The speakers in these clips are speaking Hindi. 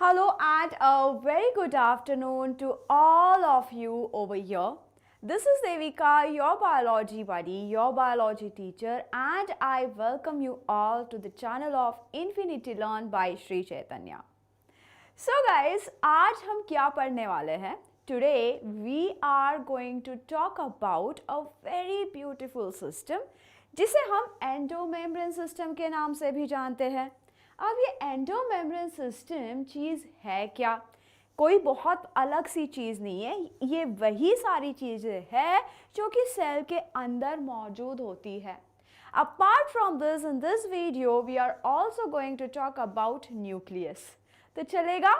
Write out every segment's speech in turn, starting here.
Hello and a very good afternoon to all of you over here. This is Devika, your biology buddy, your biology teacher, and I welcome you all to the channel of Infinity Learn by Sri Chaitanya. So guys, आज हम क्या पढ़ने वाले हैं? Today we are going to talk about a very beautiful system जिसे हम एंडोमेम्ब्रेन सिस्टम के नाम से भी जानते हैं. अब ये एंडोमेम्ब्रेन सिस्टम चीज़ है क्या? कोई बहुत अलग सी चीज़ नहीं है, ये वही सारी चीज़ें हैं जो कि सेल के अंदर मौजूद होती है. Apart from this, in this video, we are also going to talk about nucleus. तो चलेगा?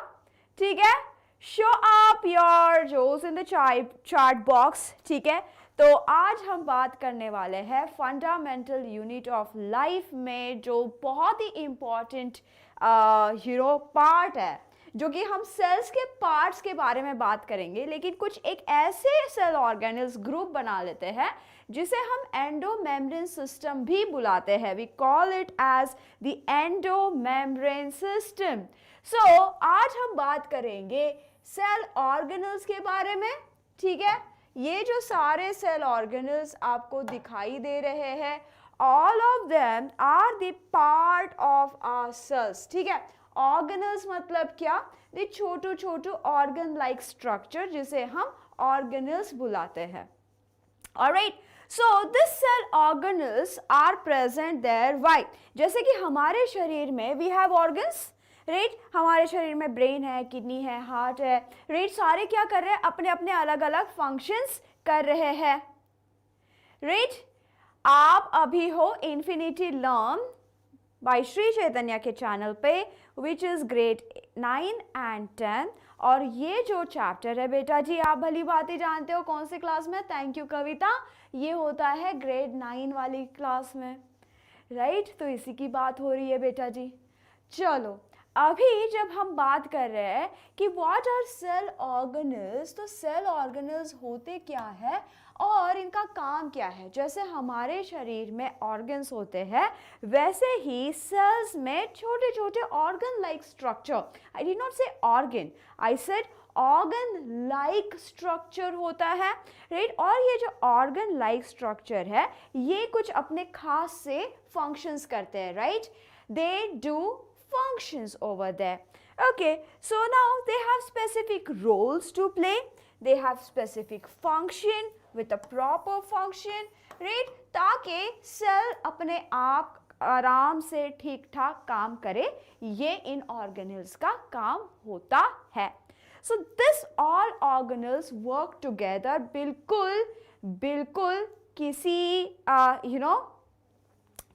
ठीक है? Show up your Joes in the chart box. ठीक है? तो आज हम बात करने वाले हैं फंडामेंटल यूनिट ऑफ लाइफ में जो बहुत ही इम्पॉर्टेंट पार्ट है, जो कि हम सेल्स के पार्ट्स के बारे में बात करेंगे, लेकिन कुछ एक ऐसे सेल ऑर्गेनल्स ग्रुप बना लेते हैं जिसे हम एंडोमेम्ब्रेन सिस्टम भी बुलाते हैं. We call it as the endomembrane system. So आज हम बात करेंगे सेल ऑर्गेनल्स के बारे में. ठीक है, ये जो सारे सेल ऑर्गेनल्स आपको दिखाई दे रहे हैं, all of them are the part of our cells. ठीक है, ऑर्गेनल्स मतलब क्या? द छोटू छोटू ऑर्गन लाइक स्ट्रक्चर जिसे हम ऑर्गेनल्स बुलाते हैं. Alright, so this cell organelles are present there. Why? जैसे कि हमारे शरीर में वी हैव ऑर्गन्स, राइट. हमारे शरीर में ब्रेन है, किडनी है, हार्ट है, राइट. सारे क्या कर रहे हैं? अपने अपने अलग अलग फंक्शंस कर रहे हैं, राइट. आप अभी हो infinity learn by Shri Chaitanya के चैनल पे, विच इज़ ग्रेड 9 एंड 10. और ये जो चैप्टर है बेटा जी, आप भली बात ही जानते हो कौन से क्लास में. थैंक यू कविता. ये होता है ग्रेड 9 वाली क्लास में, राइट. तो इसी की बात हो रही है बेटा जी. चलो, अभी जब हम बात कर रहे हैं कि व्हाट आर सेल ऑर्गेनल्स, तो सेल ऑर्गेनल्स होते क्या है और इनका काम क्या है. जैसे हमारे शरीर में ऑर्गन्स होते हैं, वैसे ही सेल्स में छोटे छोटे organ like structure, I did not say organ, I said organ like structure होता है, राइट. और ये जो ऑर्गन लाइक स्ट्रक्चर है, ये कुछ अपने खास से फंक्शंस करते हैं, right. They do functions over there. Okay, so now they have specific roles to play. They have specific function with a proper function, right? ताकि सेल अपने आप आराम से ठीक ठाक काम करे, ये इन ऑर्गेनल्स का काम होता है. So this all organelles work together. बिल्कुल बिल्कुल किसी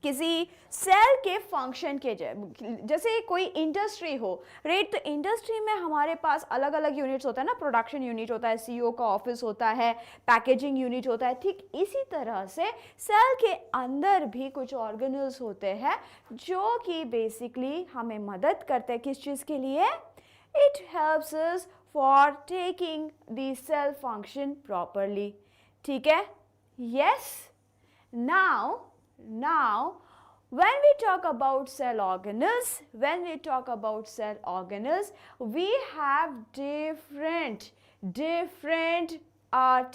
किसी सेल के फंक्शन के जैसे कोई इंडस्ट्री हो, राइट. तो इंडस्ट्री में हमारे पास अलग अलग यूनिट्स होता है ना. प्रोडक्शन यूनिट होता है, सीईओ का ऑफिस होता है, पैकेजिंग यूनिट होता है. ठीक इसी तरह से सेल के अंदर भी कुछ ऑर्गेनल्स होते हैं जो कि बेसिकली हमें मदद करते हैं. किस चीज़ के लिए? It helps us for taking the cell function properly. ठीक है, yes. Now, when we talk about cell organelles, we have different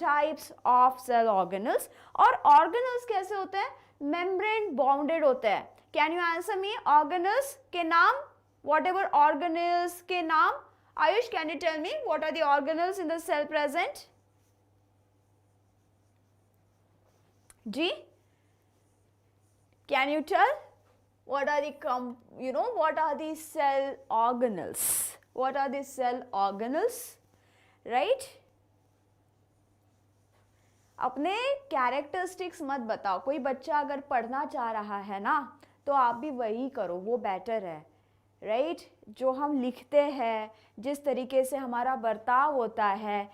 types of cell organelles. और organelles कैसे होते हैं? membrane bonded होते हैं. Can you answer me organelles के नाम? Whatever organelles के नाम? Ayush, can you tell me what are the organelles in the cell present? जी, can you tell what are the cell organelles? What are the cell organelles, right? अपने कैरेक्टरिस्टिक्स मत बताओ. कोई बच्चा अगर पढ़ना चाह रहा है ना, तो आप भी वही करो, वो बेटर है, राइट. जो हम लिखते हैं, जिस तरीके से हमारा बर्ताव होता है,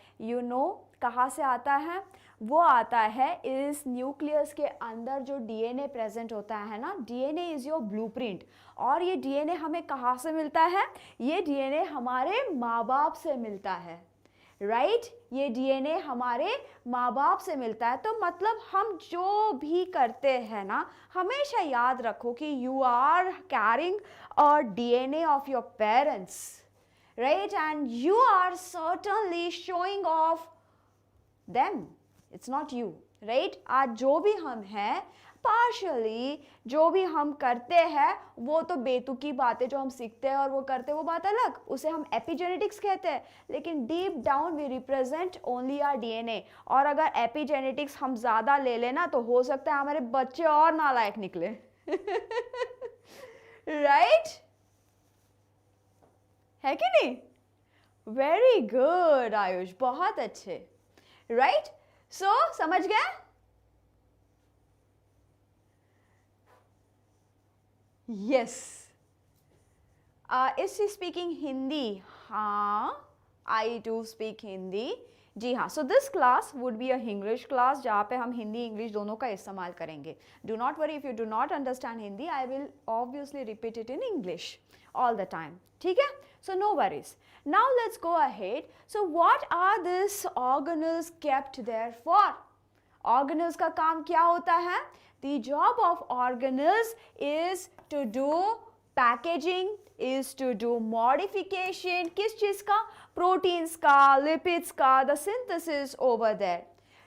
कहाँ से आता है? वो आता है इस न्यूक्लियस के अंदर जो डीएनए प्रेजेंट होता है ना. DNA is your blueprint. और ये डीएनए हमें कहाँ से मिलता है? ये डीएनए हमारे माँ बाप से मिलता है, राइट. ये डीएनए हमारे माँ बाप से मिलता है. तो मतलब हम जो भी करते हैं ना, हमेशा याद रखो कि you are carrying a DNA of your parents, right? And you are certainly showing off them. It's not you, right? आज जो भी हम हैं, partially जो भी हम करते हैं वो तो बेतुकी बातें जो हम सीखते हैं और वो करते हैं वो बात अलग, उसे हम एपिजेनेटिक्स कहते हैं, लेकिन deep down we represent only our DNA. और अगर एपिजेनेटिक्स हम ज़्यादा ले लेना तो हो सकता है हमारे बच्चे और नालायक निकले। राइट है कि नहीं? वेरी गुड आयुष, बहुत अच्छे। राइट सो समझ गए? Yes. Is she speaking Hindi? हाँ, आई डू स्पीक हिंदी। जी हाँ, so this class would be a English class जहाँ पे हम हिंदी इंग्लिश दोनों का इस्तेमाल करेंगे। Do not worry if you do not understand Hindi, I will obviously repeat it in English all the time. ठीक है? So no worries. Now let's go ahead. So what are these organelles kept there for? Organelles का काम क्या होता है? The job of organelles is to do packaging, is to do modification. किस चीज़ का? Proteins का, lipids का, the synthesis over there.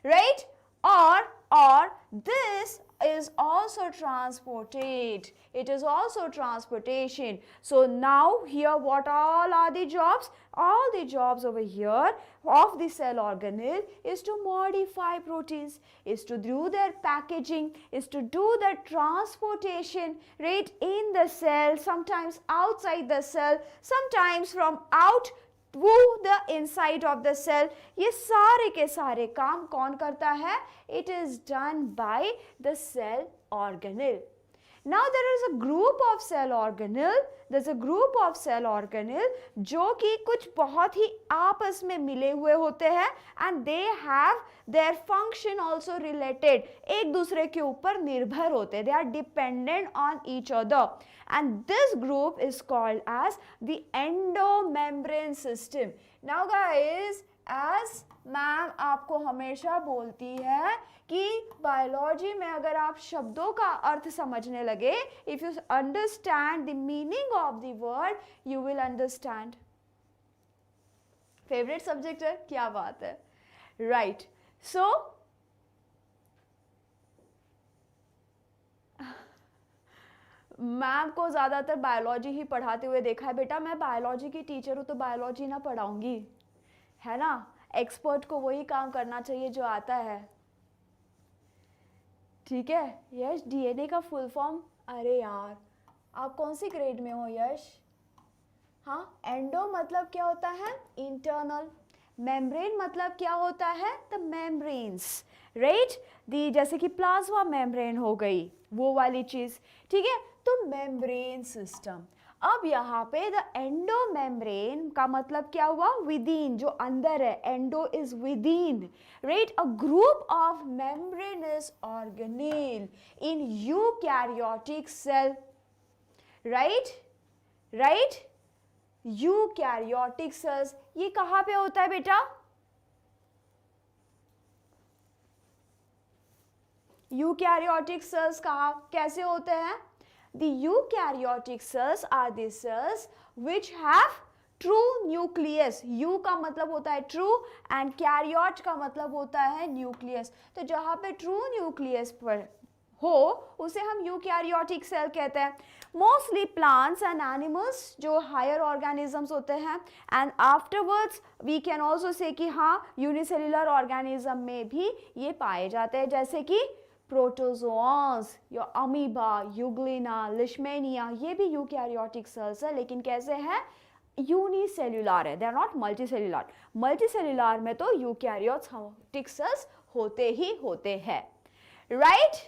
Right? Or this is also transported. It is also transportation. So now here what all are the jobs? All the jobs over here of the cell organelle is to modify proteins, is to do their packaging, is to do the transportation, right, in the cell, sometimes outside the cell, sometimes from out to the inside of the cell. ये सारे के सारे काम कौन करता है? It is done by the cell organelle. Now there is a group of cell organelle. There's a group of cell organelle जो कि कुछ बहुत ही आपस में मिले हुए होते हैं and they have their function also related. एक दूसरे के ऊपर निर्भर होते हैं. They are dependent on each other. And this group is called as the endomembrane system. Now guys, as ma'am आपको हमेशा बोलती है कि बायोलॉजी में अगर आप शब्दों का अर्थ समझने लगे, if you understand the meaning of the word you will understand. Favourite subject है, क्या बात है, राइट। सो मैम को ज़्यादातर बायोलॉजी ही पढ़ाते हुए देखा है। बेटा मैं बायोलॉजी की टीचर हूँ तो बायोलॉजी ना पढ़ाऊंगी, है ना। एक्सपर्ट को वही काम करना चाहिए जो आता है, ठीक है। यश, डीएनए का फुल फॉर्म, अरे यार आप कौन सी ग्रेड में हो यश? हाँ, एंडो मतलब क्या होता है? इंटरनल। मेम्ब्रेन मतलब क्या होता है? The membranes, right. दी जैसे कि प्लाज्मा मेम्ब्रेन हो गई, वो वाली चीज़, ठीक है। तो मेम्ब्रेन सिस्टम। अब यहाँ पे द एंडो मेम्ब्रेन का मतलब क्या हुआ? विदिन, जो अंदर है। Endo is within, right. A group of membranous organelle in eukaryotic cell, right right. Eukaryotic cells, ये कहाँ पे होता है बेटा? यूकैरियोटिक सेल्स कहाँ कैसे होते हैं? The eukaryotic cells are the cells which have true nucleus. U का मतलब होता है true and karyote का मतलब होता है nucleus. तो जहाँ पे true nucleus पर हो उसे हम eukaryotic cell कहते हैं. Mostly plants and animals जो higher organisms होते हैं, and afterwards we can also say कि हाँ unicellular organism में भी ये पाए जाते हैं, जैसे कि प्रोटोजोआंस, या अमीबा, यूग्लिना, लिशमेनिया, ये भी यूकैरियोटिक सेल्स है, लेकिन कैसे है? यूनिसेल्युलर है, they are not multicellular. Multicellular में तो यूकैरियोटिक सेल्स होते ही होते हैं, राइट।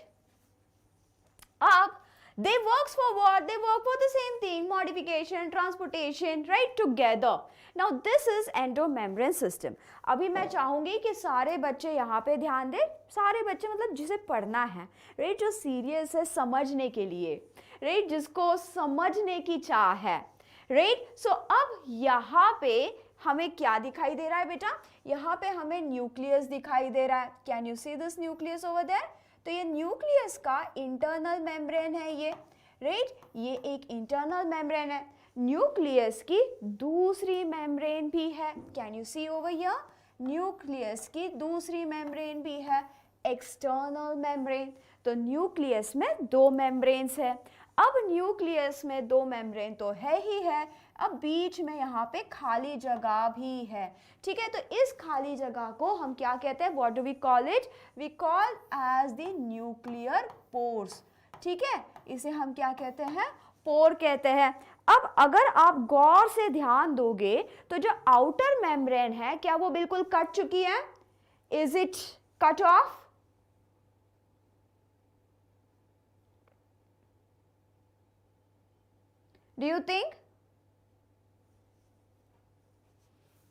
अब they works for what? They work for the same thing, modification, transportation, right, together. Now this is endomembrane system. अभी मैं चाहूँगी कि सारे बच्चे यहाँ पे ध्यान दें, सारे बच्चे मतलब जिसे पढ़ना है, right, जो सीरियस है समझने के लिए, right, जिसको समझने की चाह है, right. So अब यहाँ पे हमें क्या दिखाई दे रहा है बेटा? यहाँ पे हमें न्यूक्लियस दिखाई दे रहा है। Can you see this nucleus over there? तो ये न्यूक्लियस का इंटरनल मेम्ब्रेन है ये, राइट, ये एक इंटरनल मेम्ब्रेन है। न्यूक्लियस की दूसरी मेम्ब्रेन भी है, can you see over here, nucleus की दूसरी मेम्ब्रेन भी है, एक्सटर्नल मेम्ब्रेन। तो न्यूक्लियस में दो मेम्ब्रेन्स है। अब न्यूक्लियस में दो मेम्ब्रेन तो है ही है, अब बीच में यहाँ पे खाली जगह भी है, ठीक है। तो इस खाली जगह को हम क्या कहते हैं, what do we call it, we call as the nuclear pores, ठीक है। इसे हम क्या कहते हैं, पोर कहते हैं। अब अगर आप गौर से ध्यान दोगे तो जो आउटर मेम्ब्रेन है, क्या वो बिल्कुल कट चुकी है, is it cut off, do you think,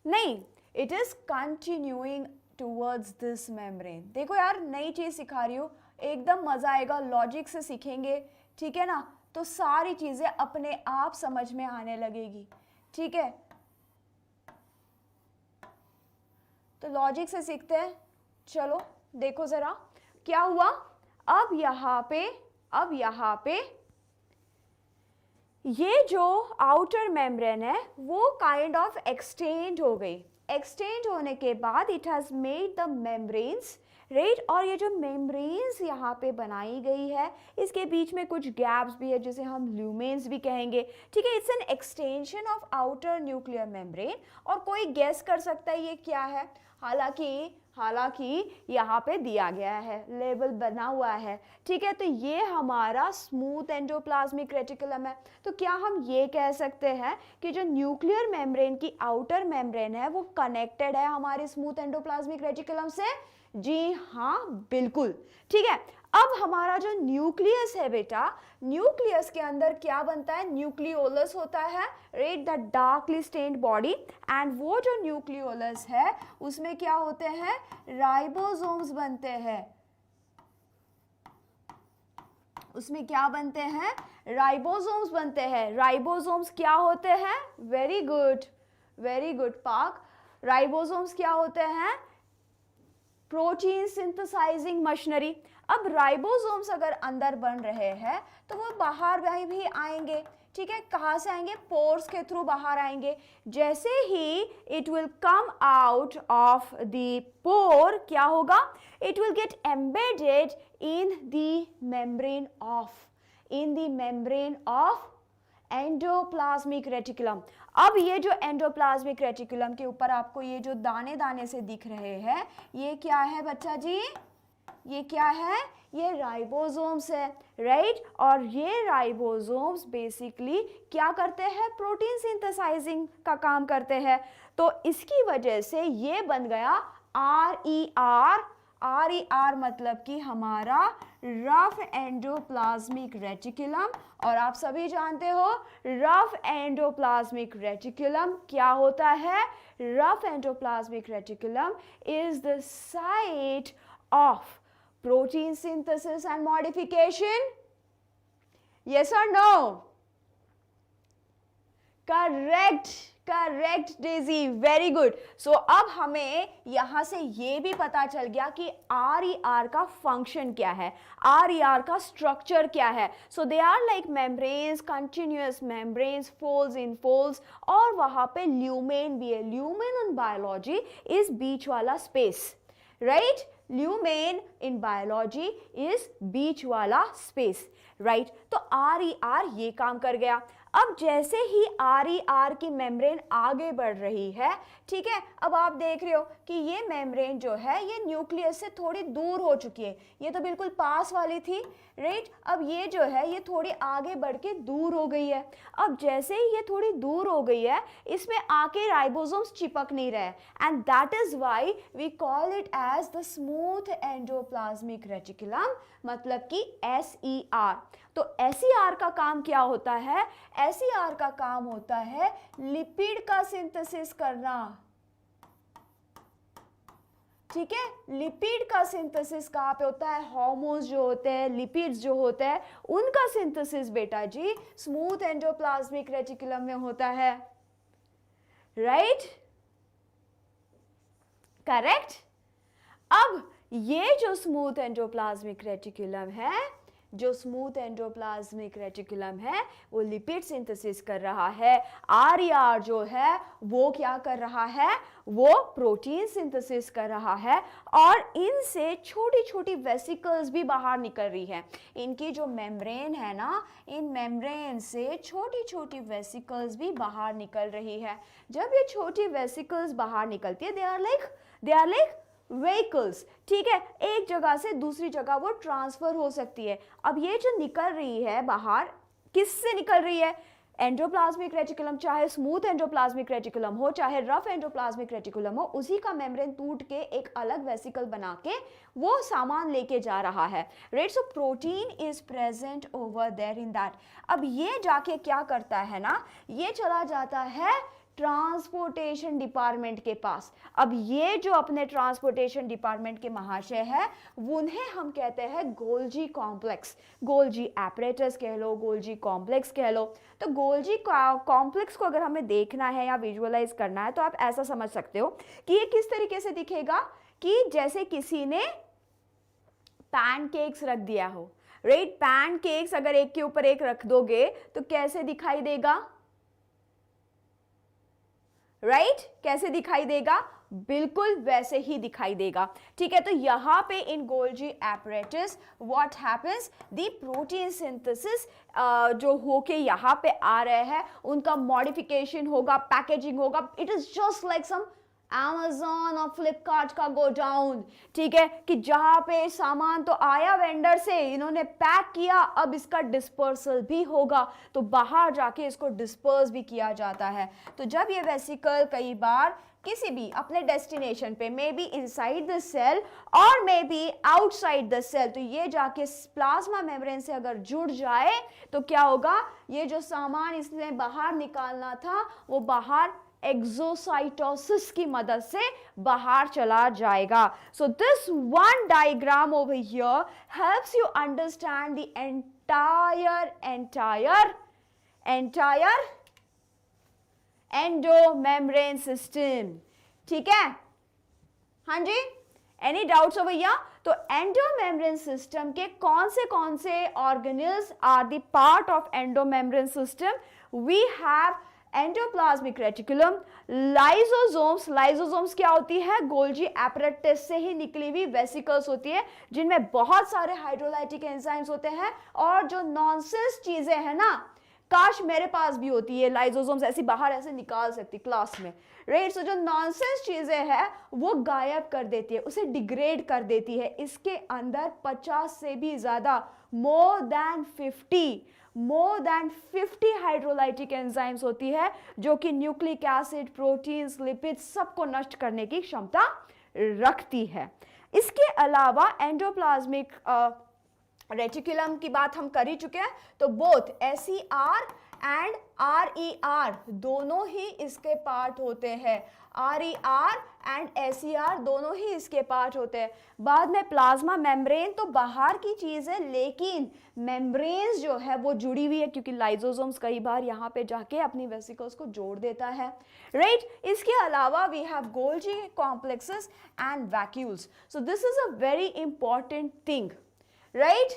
नहीं, it is continuing towards this membrane. देखो यार, नई चीज सिखा रही हूँ, एकदम मजा आएगा, लॉजिक से सीखेंगे, ठीक है ना, तो सारी चीजें अपने आप समझ में आने लगेगी, ठीक है। तो लॉजिक से सीखते हैं, चलो देखो जरा क्या हुआ। अब यहाँ पे ये जो आउटर मेम्ब्रेन है वो काइंड ऑफ एक्सटेंड हो गई। एक्सटेंड होने के बाद it has made the membranes, right. और ये जो मेम्ब्रेन्स यहाँ पे बनाई गई है, इसके बीच में कुछ गैप्स भी है जिसे हम ल्यूमेन्स भी कहेंगे, ठीक है। It's an extension of outer nuclear membrane. और कोई गेस कर सकता है ये क्या है, हालांकि यहाँ पे दिया गया है, लेबल बना हुआ है, ठीक है। तो ये हमारा स्मूथ एंडोप्लाज्मिक रेटिकुलम है। तो क्या हम ये कह सकते हैं कि जो न्यूक्लियर मेम्ब्रेन की आउटर मेम्ब्रेन है वो कनेक्टेड है हमारे स्मूथ एंडोप्लाज्मिक रेटिकुलम से? जी हाँ, बिल्कुल, ठीक है। अब हमारा जो न्यूक्लियस है बेटा, न्यूक्लियस के अंदर क्या बनता है, न्यूक्लियोलस होता है, right, the darkly stained body. And वो जो न्यूक्लियोलस है उसमें क्या होते हैं, राइबोसोम्स बनते हैं। उसमें क्या बनते हैं, राइबोसोम्स बनते हैं। राइबोसोम्स क्या होते हैं, वेरी गुड पार्क। राइबोसोम्स क्या होते हैं, प्रोटीन सिंथेसाइजिंग मशीनरी। अब राइबोसोम्स अगर अंदर बन रहे हैं तो वो बाहर भी आएंगे, ठीक है। कहाँ से आएंगे, पोर्स के थ्रू बाहर आएंगे। जैसे ही it will come out of the pore, क्या होगा, it will get embedded in the membrane of endoplasmic reticulum. अब ये जो एंडोप्लाज्मिक रेटिकुलम के ऊपर आपको ये जो दाने दाने से दिख रहे हैं, ये क्या है बच्चा जी, ये क्या है, ये राइबोसोम्स है, राइट। और ये राइबोसोम्स बेसिकली क्या करते हैं, प्रोटीन सिंथेसाइजिंग का काम करते हैं। तो इसकी वजह से ये बन गया RER मतलब कि हमारा रफ एंडोप्लाज्मिक रेटिकुलम। और आप सभी जानते हो रफ एंडोप्लाज्मिक रेटिकुलम क्या होता है, rough endoplasmic reticulum is the site of protein synthesis and modification, yes or no, correct Daisy, very good. So अब हमें यहां से ये भी पता चल गया कि RER का फंक्शन क्या है, RER का स्ट्रक्चर क्या है। So they are like membranes, continuous membranes, folds in folds, और वहां पे ल्यूमेन भी है। ल्यूमेन इन बायोलॉजी इज बीच वाला space, right. Lumen in biology is बीच वाला स्पेस, राइट। तो RER ये काम कर गया। अब जैसे ही RER की मेम्ब्रेन आगे बढ़ रही है, ठीक है, अब आप देख रहे हो कि ये मेम्ब्रेन जो है ये न्यूक्लियस से थोड़ी दूर हो चुकी है। ये तो बिल्कुल पास वाली थी, राइट। अब ये जो है ये थोड़ी आगे बढ़ के दूर हो गई है। अब जैसे ही ये थोड़ी दूर हो गई है, इसमें आके राइबोसोम्स चिपक नहीं रहे, and that is why we call it as the smooth endoplasmic reticulum, मतलब कि SER। तो SER का काम क्या होता है, SER का काम होता है लिपिड का सिंथेसिस करना, ठीक है। लिपिड का सिंथेसिस कहाँ पे होता है, हार्मोन्स जो होते हैं, लिपिड्स जो होते हैं, उनका सिंथेसिस बेटा जी स्मूथ एंडोप्लाज्मिक रेटिकुलम में होता है, राइट, करेक्ट। अब ये जो स्मूथ एंडोप्लाज्मिक रेटिकुलम है, जो स्मूथ एंडोप्लाज्मिक रेटिकुलम है वो लिपिड सिंथेसिस कर रहा है, RER जो है वो क्या कर रहा है, वो प्रोटीन सिंथेसिस कर रहा है, और इनसे छोटी छोटी वेसिकल्स भी बाहर निकल रही है। इनकी जो मेम्ब्रेन है ना, इन मेम्ब्रेन से छोटी छोटी वेसिकल्स भी बाहर निकल रही है। जब ये छोटी वेसिकल्स बाहर निकलती है, दे आर लाइक व्हीकल्स, ठीक है, एक जगह से दूसरी जगह वो ट्रांसफर हो सकती है। अब ये जो निकल रही है बाहर, किससे निकल रही है, एंडोप्लाज्मिक रेटिकुलम, चाहे स्मूथ एंडोप्लाज्मिक रेटिकुलम हो चाहे रफ एंडोप्लाज्मिक रेटिकुलम हो, उसी का मेम्ब्रेन टूट के एक अलग वेसिकल बना के वो सामान लेके जा रहा है, right. So protein is present over there in that. अब ये जाके क्या करता है ना, ये चला जाता है ट्रांसपोर्टेशन डिपार्टमेंट के पास। अब ये जो अपने ट्रांसपोर्टेशन डिपार्टमेंट के महाशय है, उन्हें हम कहते हैं गोल्जी कॉम्प्लेक्स, गोल्जी एपरेटस कह लो, गोल्जी कॉम्प्लेक्स कह लो। तो गोल्जी कॉम्प्लेक्स को अगर हमें देखना है या विजुअलाइज करना है तो आप ऐसा समझ सकते हो कि ये किस तरीके से दिखेगा, कि जैसे किसी ने पैनकेक्स रख दिया हो, राइट। पैनकेक्स अगर एक के ऊपर एक रख दोगे तो कैसे दिखाई देगा, राइट, कैसे दिखाई देगा, बिल्कुल वैसे ही दिखाई देगा, ठीक है। तो यहाँ पे in Golgi apparatus what happens, the protein synthesis जो होके यहाँ पे आ रहे हैं, उनका मॉडिफिकेशन होगा, पैकेजिंग होगा। It is just like some Amazon और फ्लिपकार्ट का गो डाउन, ठीक है, कि जहां पे सामान तो आया वेंडर से, इन्होंने पैक किया, अब इसका डिस्पर्सल भी होगा, तो बाहर जाके इसको डिस्पर्स भी किया जाता है। तो जब ये वेसिकल कई बार किसी भी अपने डेस्टिनेशन पे, may be inside the cell और may be outside the cell, तो ये जाके प्लाज्मा मेम्ब्रेन से अगर जुड़ जाए तो क्या होगा, ये जो सामान इसने बाहर निकालना था वो बाहर एक्सोसाइटोसिस की मदद से बाहर चला जाएगा। So this one diagram over here helps you understand the entire endomembrane system, ठीक है। हाँ जी, एनी डाउट्स ओवर हियर? तो एंडोमेम्ब्रेन सिस्टम के कौन से organelles are the part of endomembrane system? We have endoplasmic reticulum, lysosomes. Lysosomes क्या होती है, गोल्जी एपरेटस से ही निकली हुई वेसिकल्स होती है, जिनमें बहुत सारे हाइड्रोलाइटिक एंजाइम्स होते हैं, और जो नॉनसेंस चीजें हैं ना, काश मेरे पास भी होती है लाइसोसोम्स, ऐसी बाहर ऐसे निकाल सकती क्लास में, राइट। सो जो नॉनसेंस चीजें हैं वो गायब कर देती है, उसे डिग्रेड कर देती है। इसके अंदर 50 से भी ज्यादा, मोर देन 50 हाइड्रोलाइटिक एंजाइम्स होती है, जो कि न्यूक्लिक एसिड, प्रोटीन्स, लिपिड सबको नष्ट करने की क्षमता रखती है। इसके अलावा एंडोप्लाज्मिक रेटिकुलम की बात हम कर ही चुके हैं, तो बोथ SER एंड RER दोनों ही इसके पार्ट होते हैं। RER एंड SER दोनों ही इसके पार्ट होते हैं। बाद में प्लाज्मा मेम्ब्रेन तो बाहर की चीज है, लेकिन मेम्ब्रेन्स जो है वो जुड़ी हुई है, क्योंकि लाइसोसोम्स कई बार यहाँ पे जाके अपनी वेसिकल्स को जोड़ देता है, राइट। इसके अलावा we have Golgi complexes and vacuoles. So this is a very important thing, right,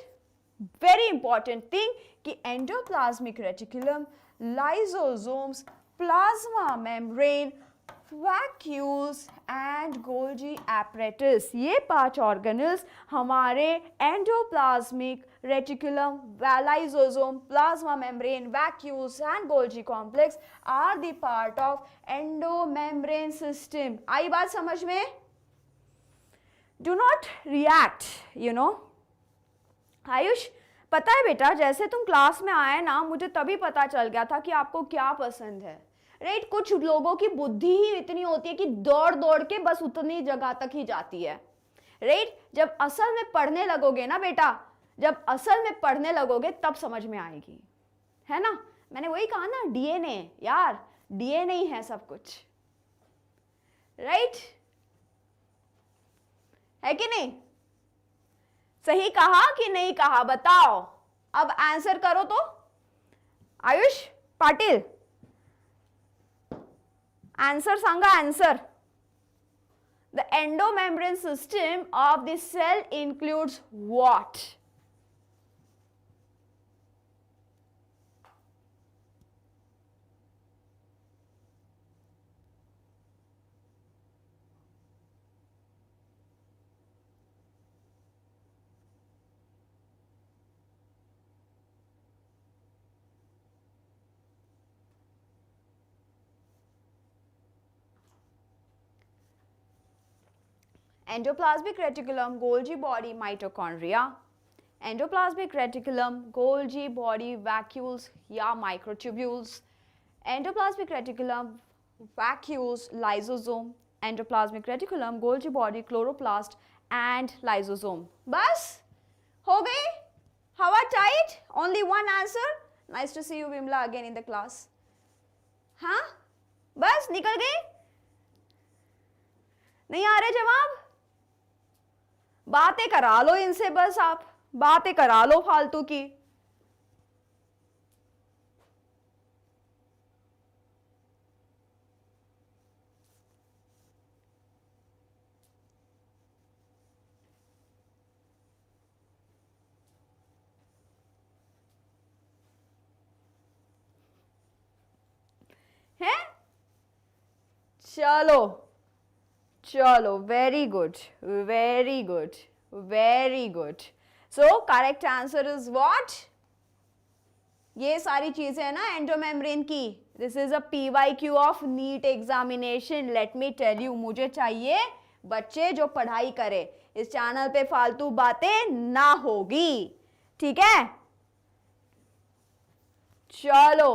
very important thing, कि endoplasmic reticulum, lysosomes, plasma membrane, vacuoles and Golgi apparatus, ये 5 ऑर्गेनल्स हमारे endoplasmic reticulum, lysosome, plasma membrane, vacuoles and Golgi complex are the part of endomembrane system. आई बात समझ में? Do not react, you know. Ayush, पता है बेटा, जैसे तुम क्लास में आए ना, मुझे तभी पता चल गया था कि आपको क्या पसंद है, राइट। कुछ लोगों की बुद्धि ही इतनी होती है कि दौड़ दौड़ के बस उतनी जगह तक ही जाती है, राइट। जब असल में पढ़ने लगोगे ना बेटा, जब असल में पढ़ने लगोगे तब समझ में आएगी, है ना। मैंने वही कहा ना, DNA यार, DNA है सब कुछ, राइट, है कि नहीं? सही कहा कि नहीं कहा, बताओ। अब आंसर करो तो। Ayush Patil, answer Sanga, answer. The endomembrane system of the cell includes what? Endoplasmic reticulum, Golgi body, mitochondria. Endoplasmic reticulum, Golgi body, vacuoles या microtubules. Endoplasmic reticulum, vacuoles, lysosome. Endoplasmic reticulum, Golgi body, chloroplast and lysosome. बस हो गई? How tight? Only one answer? Nice to see you, Vimla, again in the class. हाँ, बस निकल गए? नहीं आ रहे जवाब? बातें करा लो इनसे, बस आप बातें करा लो फालतू की. है? चलो चलो, very good, very good, very good. So correct answer is what? ये सारी चीजें है ना एंडोमेम्ब्रेन की. This is a PYQ of NEET examination. Let me tell you, मुझे चाहिए बच्चे जो पढ़ाई करे. इस चैनल पे फालतू बातें ना होगी, ठीक है? चलो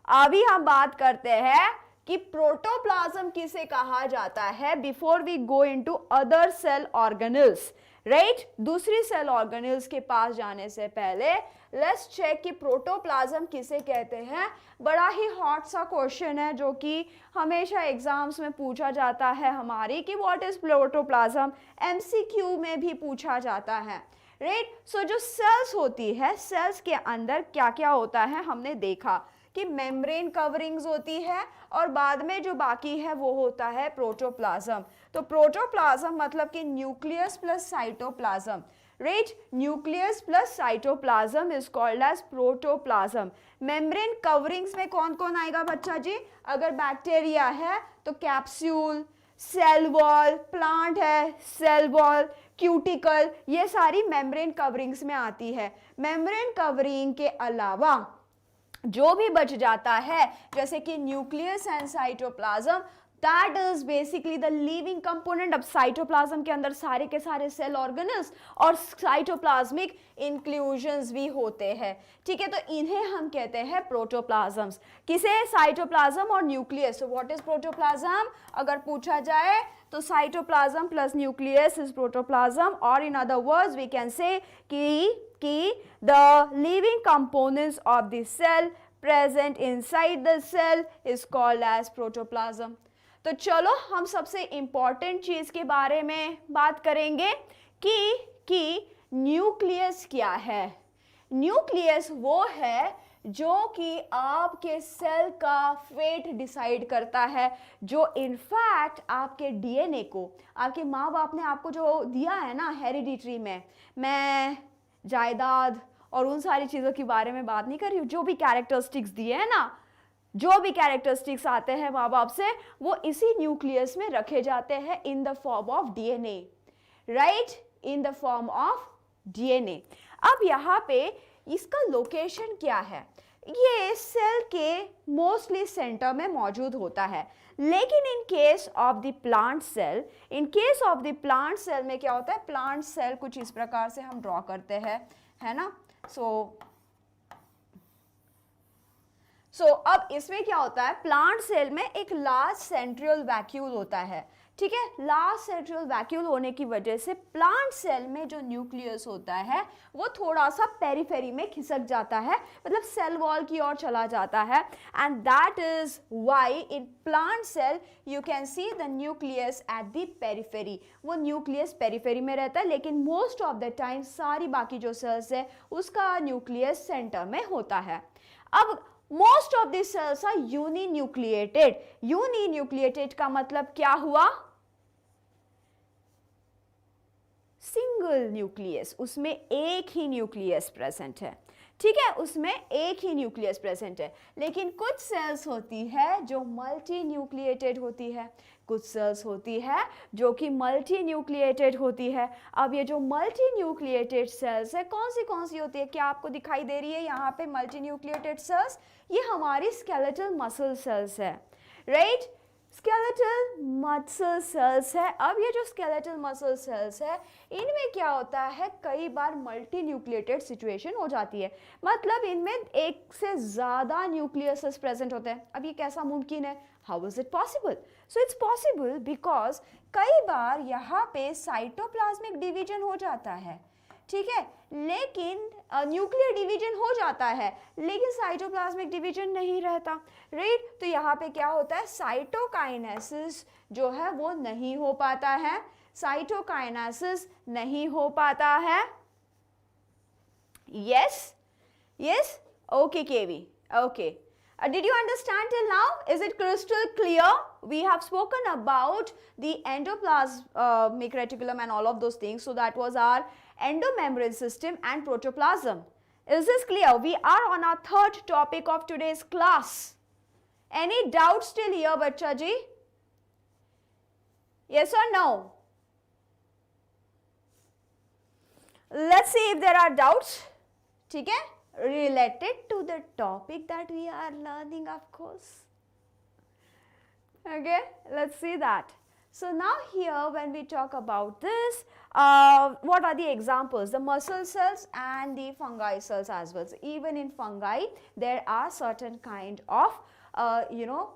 अभी हम बात करते हैं कि प्रोटोप्लाज्म किसे कहा जाता है before we go into other cell organelles, right? दूसरी सेल ऑर्गेनल्स के पास जाने से पहले लेट्स चेक कि प्रोटोप्लाज्म किसे कहते हैं. बड़ा ही हॉट सा क्वेश्चन है जो कि हमेशा एग्जाम्स में पूछा जाता है हमारी कि व्हाट इज प्रोटोप्लाज्म. MCQ में भी पूछा जाता है, राइट? सो जो सेल्स होती है, सेल्स के अंदर क्या क्या होता है हमने देखा कि मेम्ब्रेन कवरिंग्स होती है और बाद में जो बाकी है वो होता है प्रोटोप्लाज्म. तो प्रोटोप्लाज्म मतलब कि nucleus plus cytoplasm, right? Nucleus plus cytoplasm is called as protoplasm. Membrane coverings में कौन कौन आएगा बच्चा जी? अगर बैक्टीरिया है तो कैप्सूल, सेल वॉल, प्लांट है सेल वॉल, क्यूटिकल, ये सारी मेम्ब्रेन कवरिंग्स में आती है. मेम्ब्रेन कवरिंग के अलावा जो भी बच जाता है जैसे कि nucleus and cytoplasm, that is basically the living component. अब साइटोप्लाज्म के अंदर सारे के सारे सेल ऑर्गेनल्स और साइटोप्लाज्मिक इंक्लूजन्स भी होते हैं, ठीक है? तो इन्हें हम कहते हैं प्रोटोप्लाज्म्स. किसे? साइटोप्लाज्म और न्यूक्लियस. व्हाट इज प्रोटोप्लाज्म अगर पूछा जाए तो cytoplasm plus nucleus is protoplasm. और in other words we can say कि the living components of the cell present inside the cell is called as protoplasm. तो चलो हम सबसे इंपॉर्टेंट चीज के बारे में बात करेंगे कि न्यूक्लियस क्या है. न्यूक्लियस वो है जो कि आपके सेल का फेट डिसाइड करता है, जो इनफैक्ट आपके DNA को आपके माँ बाप ने आपको जो दिया है ना हेरिडिटरी में, मैं जायदाद और उन सारी चीज़ों के बारे में बात नहीं कर रही हूँ, जो भी कैरेक्टरिस्टिक्स दिए हैं ना, जो भी कैरेक्टरिस्टिक्स आते हैं माँ बाप से, वो इसी न्यूक्लियस में रखे जाते हैं in the form of DNA, right? In the form of DNA. अब यहाँ पे इसका लोकेशन क्या है? ये सेल के मोस्टली सेंटर में मौजूद होता है, लेकिन in case of the plant cell, में क्या होता है? प्लांट सेल कुछ इस प्रकार से हम ड्रॉ करते हैं, है ना? सो अब इसमें क्या होता है? प्लांट सेल में एक लार्ज सेंट्रियल वैक्यूल होता है, ठीक है? लार्ज सेंट्रियल वैक्यूल होने की वजह से प्लांट सेल में जो न्यूक्लियस होता है वो थोड़ा सा पेरिफेरी में खिसक जाता है, मतलब सेल वॉल की ओर चला जाता है. And that is why in plant cell you can see the nucleus at the periphery. वो न्यूक्लियस पेरिफेरी में रहता है, लेकिन मोस्ट ऑफ द टाइम सारी बाकी जो सेल्स है उसका न्यूक्लियस सेंटर में होता है. अब most of the cells are uninucleated. Uninucleated का मतलब क्या हुआ? सिंगल न्यूक्लियस, उसमें एक ही न्यूक्लियस प्रेजेंट है, ठीक है? उसमें एक ही न्यूक्लियस प्रेजेंट है. लेकिन कुछ सेल्स होती है जो मल्टी न्यूक्लिएटेड होती है, कुछ सेल्स होती है जो कि मल्टी न्यूक्लिएटेड होती है. अब ये जो मल्टी न्यूक्लिएटेड सेल्स है कौन सी होती है? क्या आपको दिखाई दे रही है यहाँ पे मल्टी न्यूक्लिएटेड सेल्स? ये हमारी स्केलेटल मसल सेल्स है, राइट? स्केलेटल मसल सेल्स है। अब ये जो स्केलेटल मसल सेल्स है, इनमें क्या होता है, कई बार मल्टी न्यूक्लिएटेड सिचुएशन हो जाती है, मतलब इनमें एक से ज़्यादा न्यूक्लियसेस प्रेजेंट होते हैं। अब ये कैसा मुमकिन है, how is it possible? So it's possible because कई बार यहाँ पे साइटोप्लाज्मिक डिवीजन हो जाता है, ठीक है, लेकिन न्यूक्लियर डिवीजन हो जाता है, लेकिन साइटोप्लाज्मिक डिवीजन नहीं रहता, राइट। तो यहाँ पे क्या होता है, साइटोकाइनेसिस जो है वो नहीं हो पाता है, साइटोकाइनेसिस नहीं हो पाता है। Yes yes, okay KV, okay. Did you understand till now? Is it crystal clear? We have spoken about the endoplasmic reticulum and all of those things. So that was our endomembrane system and protoplasm. Is this clear? We are on our third topic of today's class. Any doubts still here, Bachcha ji? Yes or no? Let's see if there are doubts. ठीक है? Related to the topic that we are learning, of course. Okay, let's see that. So now here when we talk about this, what are the examples? The muscle cells and the fungi cells as well. So even in fungi, there are certain kind of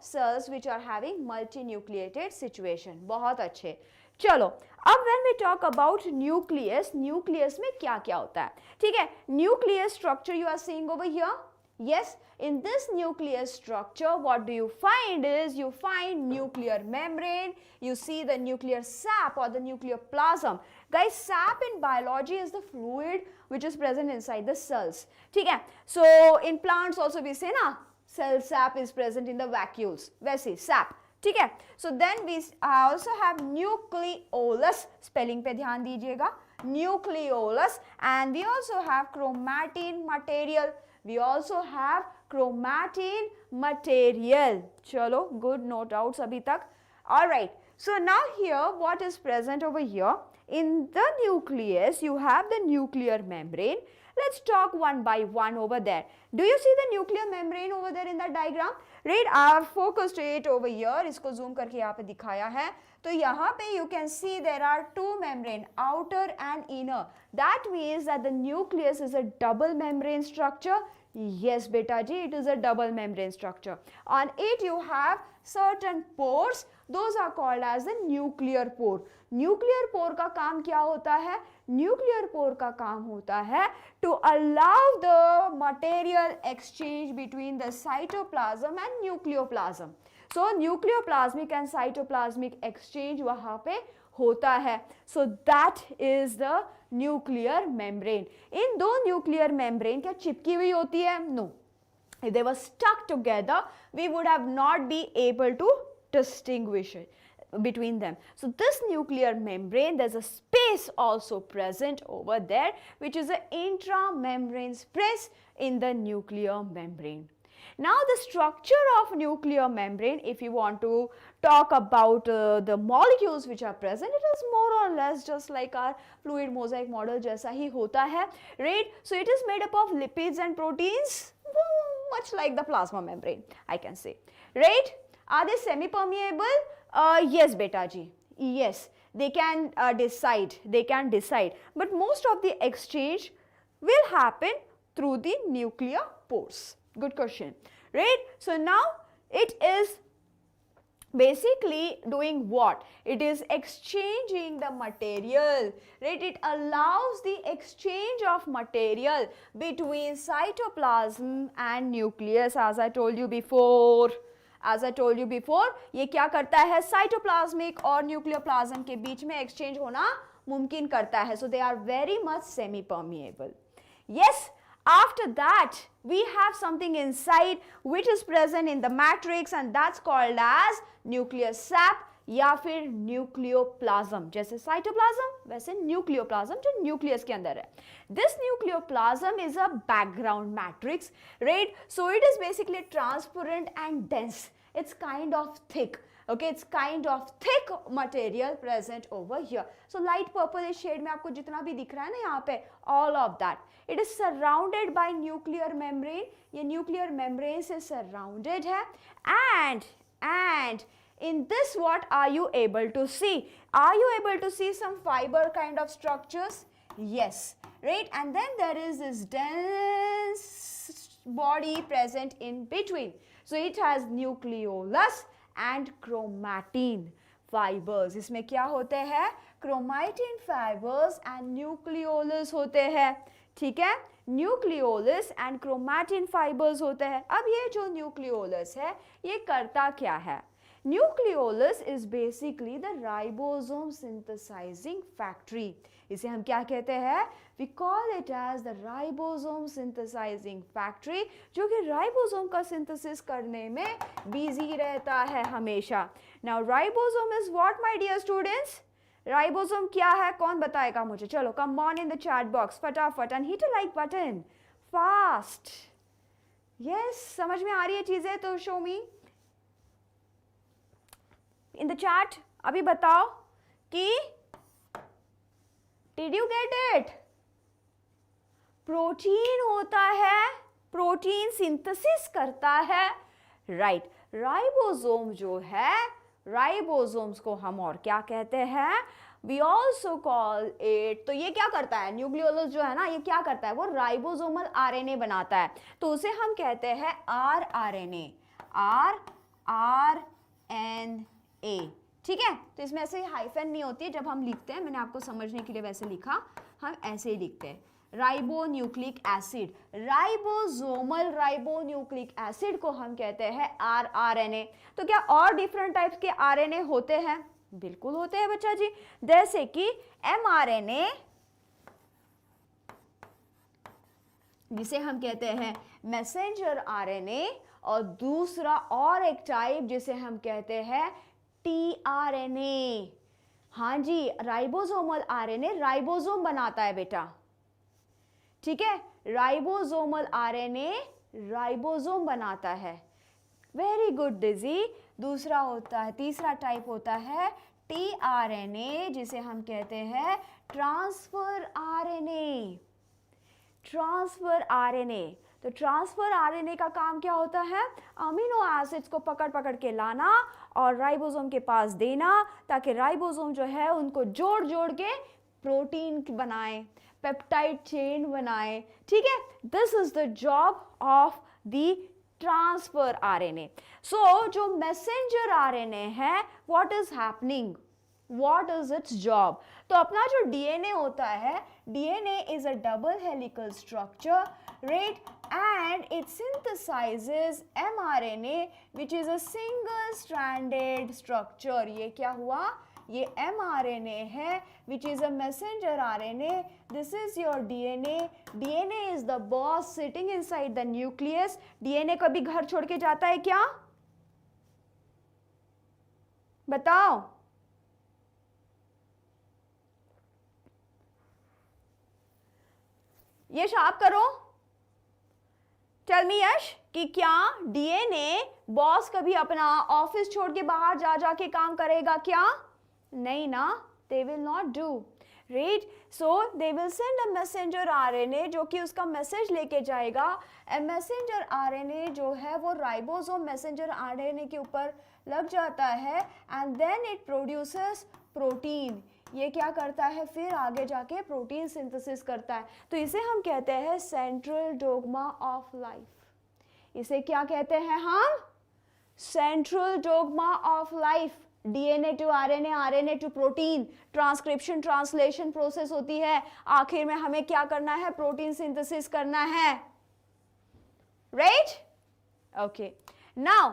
cells which are having multinucleated situation. बहुत अच्छे. चलो, अब when we talk about nucleus, nucleus में क्या क्या होता है, ठीक है, nucleus structure you are seeing over here. Yes, in this nucleus structure, what do you find is, you find nuclear membrane, you see the nuclear sap or the nuclear plasm. Guys, sap in biology is the fluid which is present inside the cells, ठीक है. So in plants also we say ना, cell sap is present in the vacuoles, वैसे sap, ठीक है. So then we also have nucleolus, spelling पे ध्यान दीजिएगा, nucleolus, and we also have chromatin material, we also have chromatin material. चलो, good, no doubts अभी तक. All right, so now here what is present over here, in the nucleus you have the nuclear membrane. Let's talk one by one over there. Do you see the nuclear membrane over there in the diagram? Right, I have focused it over here. इसको zoom करके यहाँ पे दिखाया है. तो यहाँ पे you can see there are two membrane, outer and inner. That means that the nucleus is a double membrane structure. Yes, beta ji, it is a double membrane structure. On it you have certain pores. Those are called as the nuclear pore. Nuclear pore का काम क्या होता है? Nuclear pore का काम होता है to allow the material exchange between the cytoplasm and nucleoplasm. So nucleoplasmic and cytoplasmic exchange वहाँ पे होता है. So that is the nuclear membrane. इन दो nuclear membrane क्या चिपकी हुई होती है? No. If they were stuck together, we would have not be able to distinguish it between them. So this nuclear membrane, there's a space also present over there, which is an intramembrane space in the nuclear membrane. Now the structure of nuclear membrane, if you want to talk about the molecules which are present, it is more or less just like our fluid mosaic model जैसा ही होता है, right? So it is made up of lipids and proteins, much like the plasma membrane, I can say, right? Are they semi-permeable? Yes, beta ji. Yes, they can decide. They can decide. But most of the exchange will happen through the nuclear pores. Good question, right? So now it is basically doing what? It is exchanging the material, right? It allows the exchange of material between cytoplasm and nucleus, as I told you before. As I told you before, ये क्या करता है? साइटोप्लाज्मिक और न्यूक्लियोप्लाज्म के बीच में एक्सचेंज होना मुमकिन करता है. So they are very much semi-permeable. Yes, after that we have something inside which is present in the matrix, and that's called as nucleus sap या फिर न्यूक्लियोप्लाज्म. जैसे साइटोप्लाज्म वैसे न्यूक्लियोप्लाज्म जो न्यूक्लियस के अंदर है. This nucleoplasm is a background matrix, right? So it is basically transparent and dense. It's kind of thick. Okay, it's kind of thick material present over here. So light purple shade में आपको जितना भी दिख रहा है ना यहाँ पे, all of that. It is surrounded by nuclear membrane. ये nuclear membrane से surrounded है, and In this, what are you able to see? Are you able to see some fiber kind of structures? Yes, right? And then there is this dense body present in between. So it has nucleolus and chromatin fibers. इसमें क्या होते हैं? Chromatin fibers and nucleolus होते हैं. ठीक है, न्यूक्लियोलस एंड क्रोमैटिन फाइबर्स होते हैं. अब ये जो न्यूक्लियोलस है ये करता क्या है? Nucleolus is basically the ribosome synthesising factory. इसे हम क्या कहते हैं? We call it as the ribosome synthesising factory, जो कि राइबोसोम का सिंथेसिस करने में बिजी रहता है हमेशा. Now ribosome is what my dear students? Ribosome क्या है? कौन बताएगा मुझे? चलो, come on in the chat box फटाफट and hit a like button fast. Yes, समझ में आ रही है चीजें? तो show me in the chat. अभी बताओ कि did you get it? Protein होता है, प्रोटीन सिंथेसिस करता है, राइट. राइबोसोम जो है, राइबोसोम्स को हम और क्या कहते हैं? We also call it. तो ये क्या करता है? न्यूक्लियोलस जो है ना, ये क्या करता है? वो राइबोसोमल आरएनए बनाता है. तो उसे हम कहते हैं आरआरएनए, आरआरएनए. ठीक है, तो इसमें ऐसे हाइफन नहीं होती है जब हम लिखते हैं. मैंने आपको समझने के लिए वैसे लिखा, हम ऐसे ही लिखते हैं. Ribonucleic acid, ribosomal ribonucleic acid को हम कहते हैं आरआरएनए. तो क्या और डिफरेंट टाइप्स के आरएनए होते हैं? बिल्कुल होते हैं बच्चा जी. जैसे कि एमआरएनए, जिसे हम कहते हैं मैसेंजर आरएनए, और दूसरा और एक टाइप जिसे हम कहते हैं टीआरएनए. हाँ जी, राइबोसोमल आरएनए राइबोसोम बनाता है बेटा. ठीक है, राइबोसोमल आरएनए राइबोसोम बनाता है. वेरी गुड डिजी. दूसरा होता है, तीसरा टाइप होता है टीआरएनए, जिसे हम कहते हैं ट्रांसफर आरएनए. Transfer RNA. तो ट्रांसफर आरएनए का काम क्या होता है? अमीनो एसिड्स को पकड़ पकड़ के लाना और राइबोसोम के पास देना, ताकि राइबोसोम जो है उनको जोड़ जोड़ के प्रोटीन बनाए, पेप्टाइड चेन बनाए. ठीक है, this is the job of the transfer RNA. So जो मैसेंजर आरएनए है, what is happening? What is its job? तो अपना जो डीएनए होता है, DNA is a double helical structure, right? And it synthesizes mRNA, which is a single stranded structure. ये क्या हुआ? ये mRNA है, which is a messenger RNA. This is your DNA. DNA is the boss sitting inside the nucleus. DNA कभी घर छोड़ के जाता है क्या? बताओ. यश आप करो. टेल मी यश कि क्या डीएनए बॉस कभी अपना ऑफिस छोड़ के बाहर जा जाके काम करेगा क्या? नहीं ना, they will not do, right. So they will send a messenger RNA जो कि उसका मैसेज लेके जाएगा. ए मैसेंजर आरएनए जो है वो राइबोसोम मैसेंजर आरएनए के ऊपर लग जाता है and then it produces protein. ये क्या करता है? फिर आगे जाके प्रोटीन सिंथेसिस करता है. तो इसे हम कहते हैं सेंट्रल डोग्मा ऑफ लाइफ. इसे क्या कहते हैं हम? Central dogma of life. DNA to RNA, RNA to protein, transcription translation process होती है. आखिर में हमें क्या करना है? प्रोटीन सिंथेसिस करना है, राइट? ओके, नाउ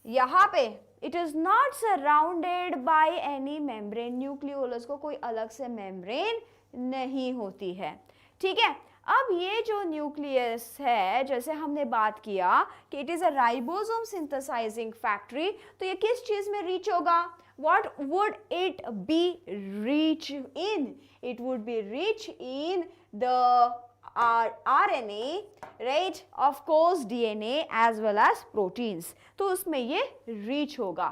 यहां पे it is not surrounded by any membrane. Nucleolus को कोई अलग से मेम्ब्रेन नहीं होती है. ठीक है, अब ये जो न्यूक्लियस है, जैसे हमने बात किया कि it is a ribosome synthesising factory, तो ये किस चीज में रीच होगा? What would it be reach in? It would be reach in the RNA, right? Of course DNA as well as proteins. तो उसमें ये reach होगा.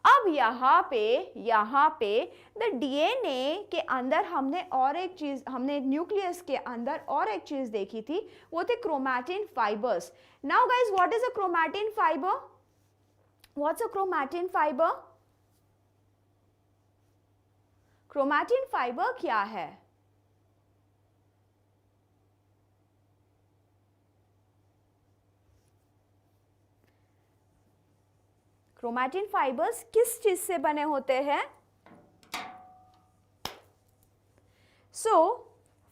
अब यहाँ पे द डीएनए के अंदर हमने और एक चीज, हमने न्यूक्लियस के अंदर और एक चीज देखी थी, वो थे chromatin fibres. Now guys, what is a chromatin fibre? What's a chromatin fiber? Chromatin fiber क्या है? Chromatin fibers किस चीज से बने होते हैं? So,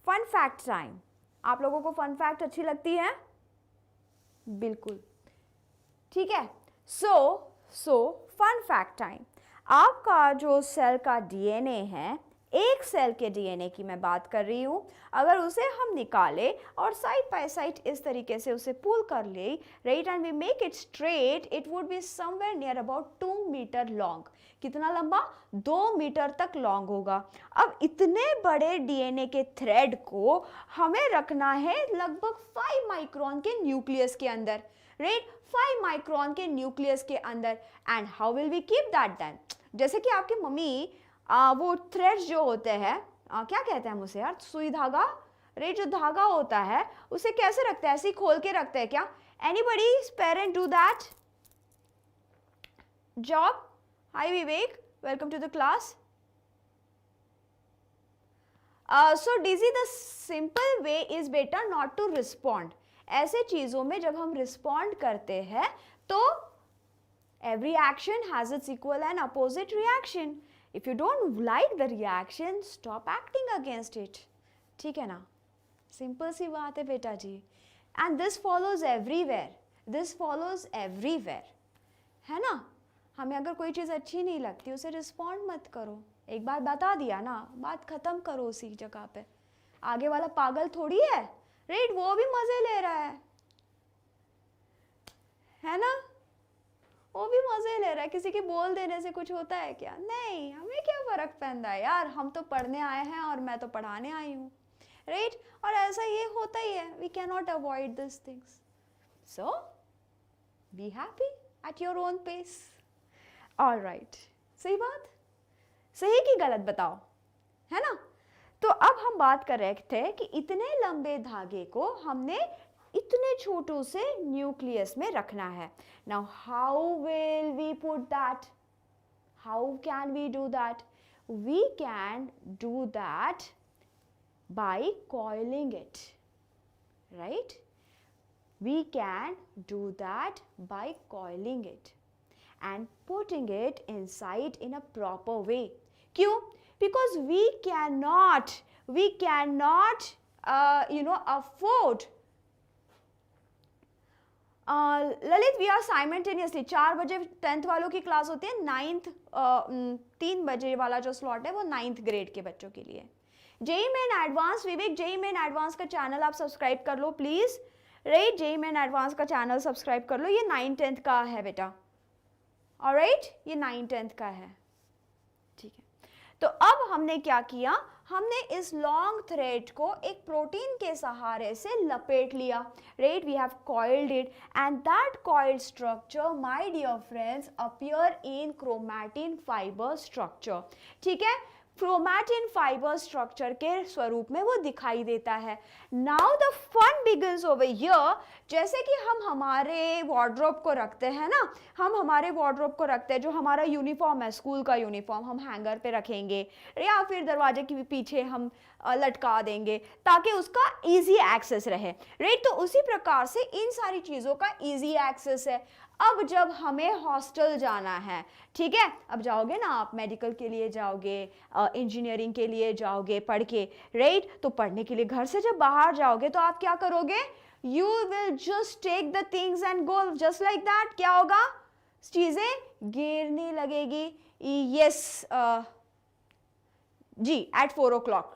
fun fact time. आप लोगों को fun fact अच्छी लगती है? बिल्कुल ठीक है. So fun fact time. आपका जो सेल का डीएनए है, एक सेल के डीएनए की मैं बात कर रही हूँ, अगर उसे हम निकाले और साइड बाय साइड इस तरीके से उसे पुल कर ले, right, and we make it straight, it would be somewhere near about 2 metre long. कितना लंबा? 2 मीटर तक लॉन्ग होगा. अब इतने बड़े डीएनए के थ्रेड को हमें रखना है लगभग 5 माइक्रोन के न्यूक्लियस के अंदर, राइट, 5 माइक्रोन के न्यूक्लियस के अंदर. And how will we keep that then? जैसे कि आपकी मम्मी वो थ्रेड्स जो होते हैं, क्या कहते हैं हम उसे यार, सुई धागा, राइट, जो धागा होता है उसे कैसे रखते हैं? ऐसे खोल के रखते हैं क्या? Anybody's parent do that job? Hi Vivek, welcome to the class. So DG the simple way is better not to respond. ऐसे चीजों में जब हम रिस्पॉन्ड करते हैं तो every action has its equal and opposite reaction. If you don't like the reaction, stop acting against it. ठीक है ना? सिंपल सी बात है बेटा जी. And this follows everywhere. This follows everywhere. है ना? हमें अगर कोई चीज़ अच्छी नहीं लगती उसे रिस्पॉन्ड मत करो. एक बार बता दिया ना, बात खत्म करो उसी जगह पे. आगे वाला पागल थोड़ी है, राइट, वो भी मजे ले रहा है ना? वो भी मजे ले रहा है. किसी के बोल देने से कुछ होता है क्या? नहीं, हमें क्या फर्क पैंदा है यार, हम तो पढ़ने आए हैं और मैं तो पढ़ाने आई हूँ, राइट. और ऐसा ये होता ही है. We can not avoid this things. So be happy at your own pace. Alright, सही बात, सही कि गलत बताओ, है ना? तो अब हम बात कर रहे थे कि इतने लंबे धागे को हमने इतने छोटू से न्यूक्लियस में रखना है. Now how will we put that? How can we do that? We can do that by coiling it, right? We can do that by coiling it and putting it inside in a proper way. क्यों? Because we cannot afford. Lalit, we are simultaneously 4 बजे 10th वालों की क्लास होती है, 9th 3 बजे वाला जो स्लॉट है वो 9th ग्रेड के बच्चों के लिए. JEE main advance, Vivek JEE main advance का चैनल आप सब्सक्राइब कर लो please, right. JEE main advance का चैनल सब्सक्राइब कर लो. ये 9th-10th का है बेटा, ऑलराइट, ये 9th-10th का है, ठीक है. तो अब हमने क्या किया? हमने इस लॉन्ग थ्रेड को एक प्रोटीन के सहारे से लपेट लिया, right. We have coiled it and that coiled structure, my dear friends, appear in chromatin fibre structure. ठीक है, क्रोमैटिन फाइबर स्ट्रक्चर के स्वरूप में वो दिखाई देता है. Now the fun begins over here. जैसे कि हम हमारे वार्डरोब को रखते हैं ना, हम हमारे वार्डरोब को रखते हैं, जो हमारा यूनिफॉर्म है, स्कूल का यूनिफॉर्म, हम हैंगर पे रखेंगे या फिर दरवाजे के पीछे हम लटका देंगे ताकि उसका इजी एक्सेस रहे, राइट. तो उसी प्रकार से इन सारी चीज़ों का इजी एक्सेस है. अब जब हमें हॉस्टल जाना है, ठीक है, अब जाओगे ना आप, मेडिकल के लिए जाओगे, इंजीनियरिंग के लिए जाओगे पढ़ के, राइट. तो पढ़ने के लिए घर से जब बाहर जाओगे तो आप क्या करोगे? You will just take the things and go just like that. क्या होगा? चीजें गिरने लगेगी. यस जी, एट 4 o'clock,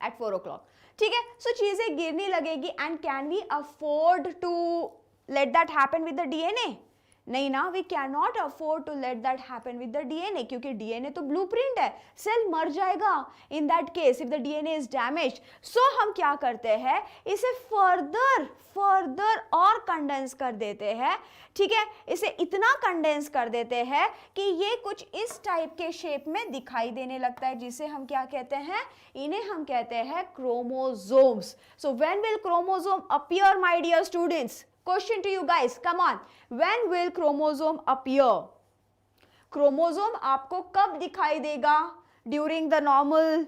एट 4 o'clock, ठीक है. सो चीजें गिरने लगेगी. And can we afford to let that happen with the DNA? नहीं ना, we cannot afford to let that happen with the DNA, क्योंकि DNA तो blueprint है, सेल मर जाएगा in that case if the DNA is damaged. So हम क्या करते हैं? इसे further और कंडेंस कर देते हैं, ठीक है. इसे इतना कंडेंस कर देते हैं कि ये कुछ इस टाइप के शेप में दिखाई देने लगता है, जिसे हम क्या कहते हैं? इन्हें हम कहते हैं chromosomes. So when will chromosome appear, my dear students? Question to you guys, come on. When will chromosome appear? Chromosome आपको कब दिखाई देगा? During the normal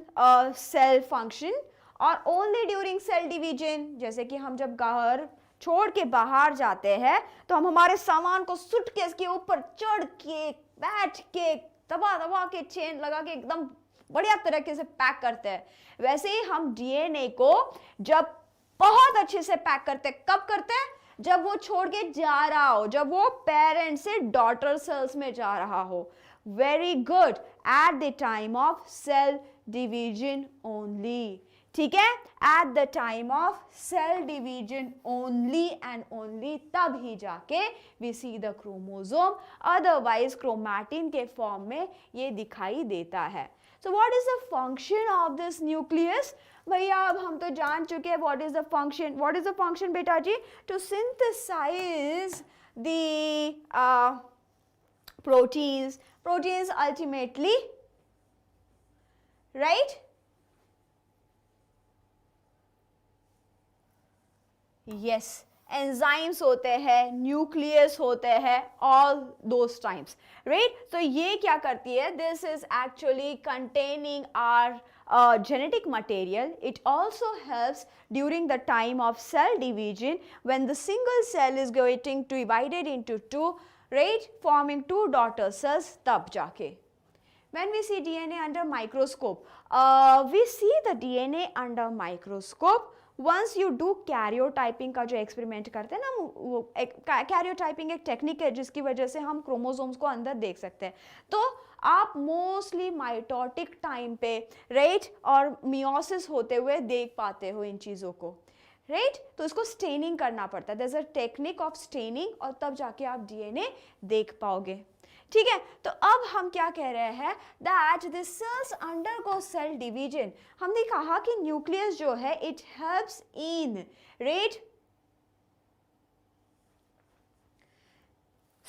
cell function और ओनली ड्यूरिंग सेल डिवीजन. जैसे कि हम जब घर छोड़ के बाहर जाते हैं तो हम हमारे सामान को सूटकेस के ऊपर चढ़ के बैठ के दबा दबा के चेन लगा के एकदम बढ़िया तरीके से पैक करते हैं. वैसे ही हम डीएनए को जब बहुत अच्छे से पैक करते हैं, कब करते हैं? जब वो छोड़ के जा रहा हो, जब वो पेरेंट से डॉटर सेल्स में जा रहा हो. Very good. At the time of cell division only. ठीक है, at the time of cell division only and only, तब ही जाके we see the chromosome. Otherwise chromatin के फॉर्म में ये दिखाई देता है. So what is the function of this nucleus? भैया अब हम तो जान चुके हैं what is the function. What is the function बेटा जी? To synthesize the proteins ultimately, right? Yes, enzymes होते हैं, न्यूक्लियस होते हैं, ऑल दोज टाइम्स, राइट? तो ये क्या करती है? This is actually containing our genetic material. It also helps during the time of cell division when the single cell is getting divided into two, right, forming two daughter cells. तब जाके when we see DNA under microscope, we see the DNA under microscope. Once you do karyotyping का जो एक्सपेरिमेंट करते हैं ना, वो karyotyping एक टेक्निक है जिसकी वजह से हम क्रोमोसोम्स को अंदर देख सकते हैं. तो आप मोस्टली माइटोटिक टाइम पे, राइट, और मियोसिस होते हुए देख पाते हो इन चीज़ों को, राइट? तो इसको स्टेनिंग करना पड़ता है. There is a technique of staining और तब जाके आप डीएनए देख पाओगे. ठीक है, तो अब हम क्या कह रहे हैं? That the cells undergo cell division. हमने कहा कि न्यूक्लियस जो है it helps in, right,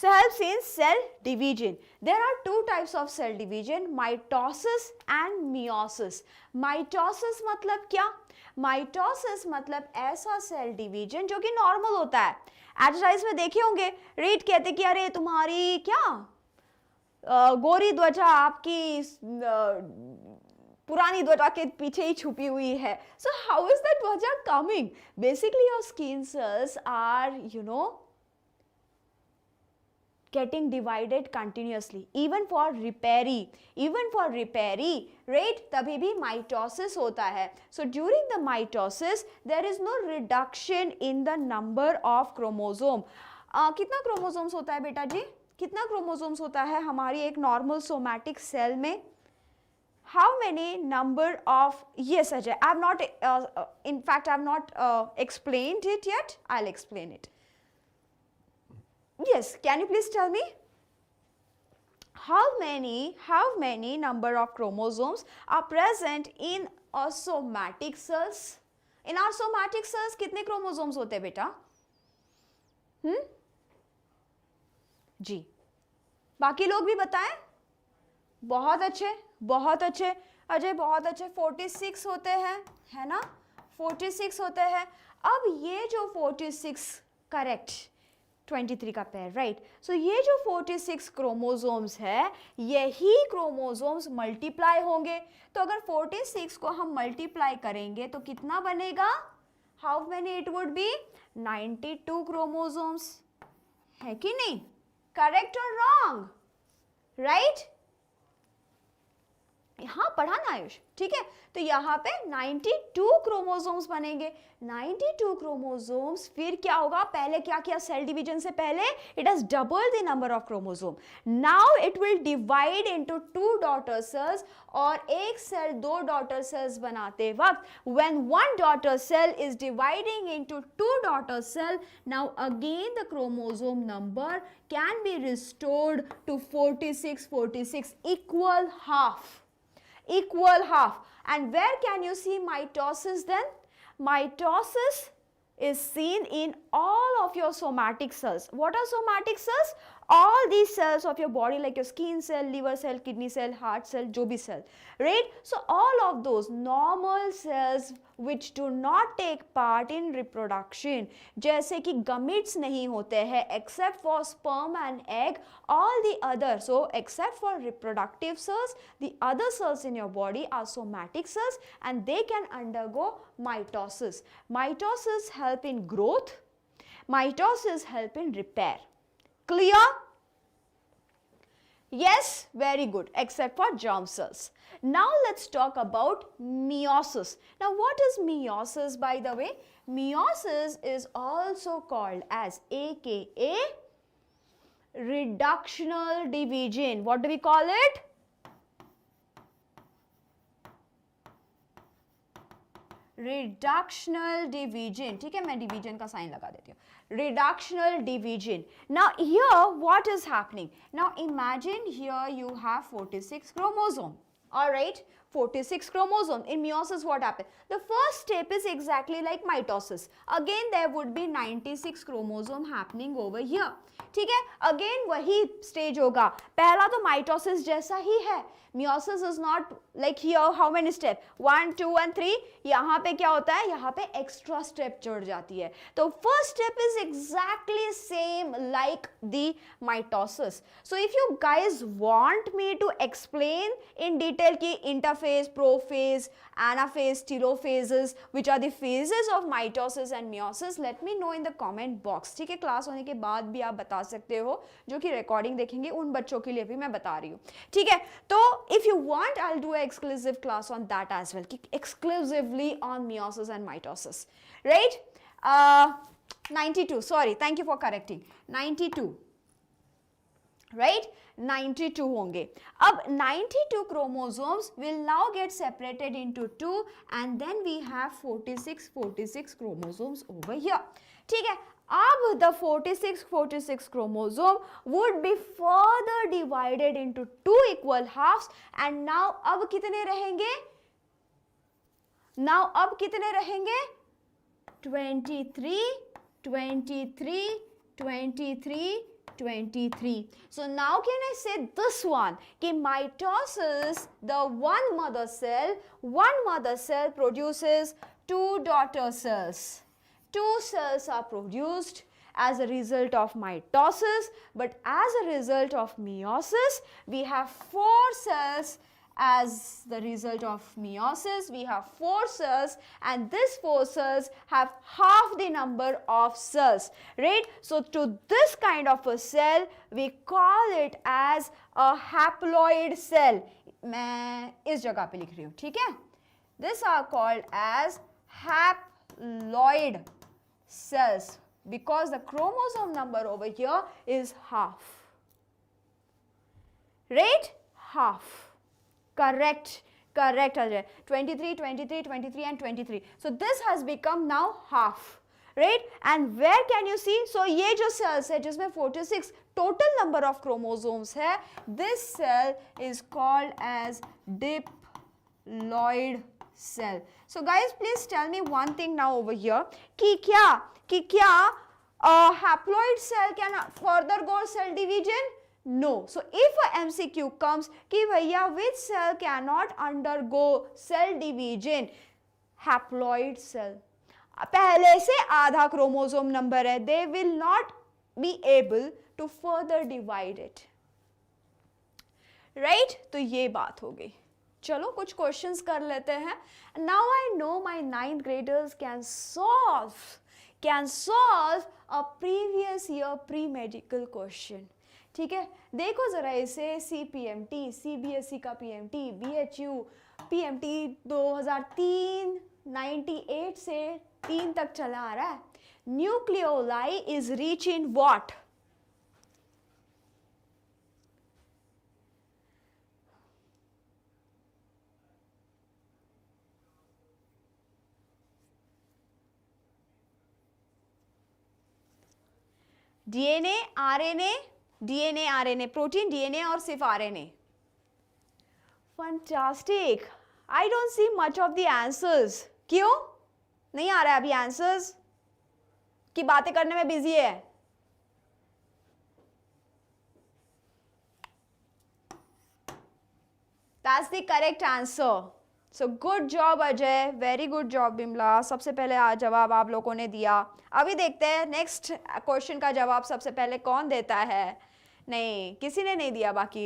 helps in cell division. There are two types of cell division, mitosis and meiosis. Mitosis मतलब क्या? Mitosis मतलब ऐसा सेल डिवीजन जो कि नॉर्मल होता है. एक्सरसाइज में देखे होंगे, रीड कहते कि अरे तुम्हारी क्या गोरी त्वचा आपकी पुरानी त्वचा के पीछे ही छुपी हुई है. So how is that त्वचा coming? Basically your skin cells are, you know, getting divided continuously, even for repairing, right? तभी भी mitosis होता है. So during the mitosis there is no reduction in the number of chromosome. कितना क्रोमोसोम्स होता है बेटा जी? कितना क्रोमोसोम्स होता है हमारी एक नॉर्मल सोमैटिक सेल में? How many number of, yes Ajay, I have not in fact I have not explained it yet. I'll explain it. Yes, can you please tell me how many number of chromosomes are present in our somatic cells? In our somatic cells कितने chromosomes होते हैं बेटा? जी, बाकी लोग भी बताएं. बहुत अच्छे, बहुत अच्छे अजय, बहुत अच्छे. 46 होते हैं, है ना? 46 होते हैं. अब ये जो 46, करेक्ट, 23 का पेयर, राइट? सो ये जो 46 क्रोमोसोम्स है, यही क्रोमोसोम्स मल्टीप्लाई होंगे. तो अगर 46 को हम मल्टीप्लाई करेंगे तो कितना बनेगा? How many it would B? 92 chromosomes, है कि नहीं? करेक्ट और रॉन्ग, राइट? हाँ पढ़ा ना आयुष, ठीक है? तो यहाँ पे 92 क्रोमोसोम्स बनेंगे. 92 क्रोमोसोम्स, फिर क्या होगा? पहले क्या किया सेल डिवीजन से पहले? It has double the number of chromosome. Now it will divide into 2 daughter cells, और एक सेल 2 डॉटर सेल्स बनाते वक्त when one daughter cell is dividing into 2 daughter cell, now again the chromosome number can be restored to 46 equal half. And where can you see mitosis then? Mitosis is seen in all of your somatic cells. What are somatic cells? All these cells of your body, like your skin cell, liver cell, kidney cell, heart cell, जो भी cell, right? So all of those normal cells which do not take part in reproduction, जैसे कि gametes नहीं होते हैं except for sperm and egg, all the other, so except for reproductive cells, the other cells in your body are somatic cells and they can undergo mitosis. Mitosis help in growth, mitosis help in repair. Clear? Yes, very good, except for germ cells. Now let's talk about meiosis. Now what is meiosis, by the way? Meiosis is also called as aka reductional division. What do we call it? Reductional division. ठीक है, मैं division का sign लगा देती हूँ. Reductional division. Now here what is happening? Now imagine here you have 46 chromosome. Alright, 46 chromosome. In meiosis what happens? The first step is exactly like mitosis. Again there would be 96 chromosome happening over here. ठीक है, again वही stage होगा. पहला तो mitosis जैसा ही है. Meiosis is not like here. How many steps? 1, 2 and 3. यहाँ पे क्या होता है? यहाँ पे extra step जुड़ जाती है. तो first step is exactly same like the mitosis. So if you guys want me to explain in detail कि interphase, prophase, anaphase, telophases, which are the phases of mitosis and meiosis, let me know in the comment box. ठीक है, क्लास होने के बाद भी आप बता सकते हो, जो कि recording देखेंगे उन बच्चों के लिए भी मैं बता रही हूँ. ठीक है, तो if you want, I'll do an exclusive class on that as well, exclusively on meiosis and mitosis, right? 92, sorry, thank you for correcting, 92, right? 92 होंगे. अब 92 chromosomes will now get separated into 2 and then we have 46 chromosomes over here. ठीक है, अब the 46 chromosome would be further divided into 2 equal halves and now अब कितने रहेंगे? Now अब कितने रहेंगे? 23, 23, 23, 23. So now can I say this one? कि mitosis, the one mother cell produces 2 daughter cells. 2 cells are produced as a result of mitosis, but as a result of meiosis, we have 4 cells. As the result of meiosis, we have 4 cells and these 4 cells have half the number of cells, right? So to this kind of a cell, we call it as a haploid cell. मैं इस जगह पे लिख रही हूँ, ठीक है? These are called as haploid cells because the chromosome number over here is half, right? Half. Correct, Ajay. 23, 23, 23 and 23. So this has become now half, right? And where can you see? So ये जो cells है जिसमें 46 total number of chromosomes है, this cell is called as diploid cell. So guys, please tell me one thing now over here कि क्या haploid cell can further go cell division? No. So if a MCQ comes कि भैया which cell cannot undergo cell division? Haploid cell. पहले से आधा क्रोमोसोम नंबर है, they will not be able to further divide it, right? तो ये बात हो गई. चलो कुछ क्वेश्चंस कर लेते हैं. Now I know my 9th graders can solve a previous year pre-medical question. ठीक है, देखो जरा इसे CPMT, CBSE का PMT, BHU, PMT 2003, 98 से 3 तक चला आ रहा है. Nucleoli is rich in what? DNA, RNA, protein, DNA और सिर्फ RNA. Fantastic. I don't see much of the answers. क्यों? नहीं आ रहा है अभी answers? कि बातें करने में बिजी है? That's the correct answer. So good job Ajay, very good job Bimla, सबसे पहले जवाब आप लोगों ने दिया। अभी देखते हैं नेक्स्ट क्वेश्चन का जवाब सबसे पहले कौन देता है। नहीं, किसी ने नहीं दिया बाकी।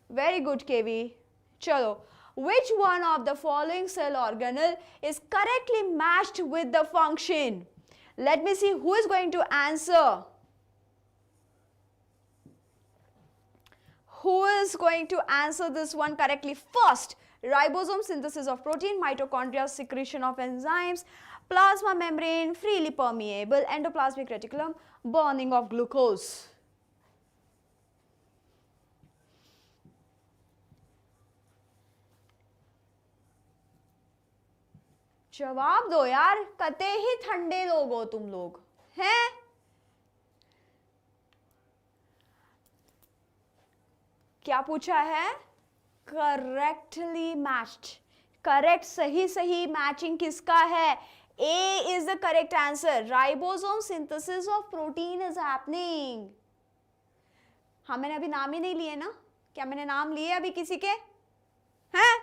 वेरी गुड केवी। चलो, which one of the following cell organelle is correctly matched with the function? Let me see who is going to answer. Who is going to answer this one correctly? First, ribosome synthesis of protein, mitochondria secretion of enzymes, plasma membrane freely permeable, endoplasmic reticulum burning of glucose. जवाब दो यार, कते ही ठंडे लोग हो तुम लोग हैं। क्या पूछा है? करेक्टली मैच्ड, करेक्ट, सही सही मैचिंग किसका है? A is the correct answer. Ribosome synthesis of protein is happening. हाँ, मैंने अभी नाम ही नहीं लिए ना। क्या मैंने नाम लिए अभी किसी के? हैं?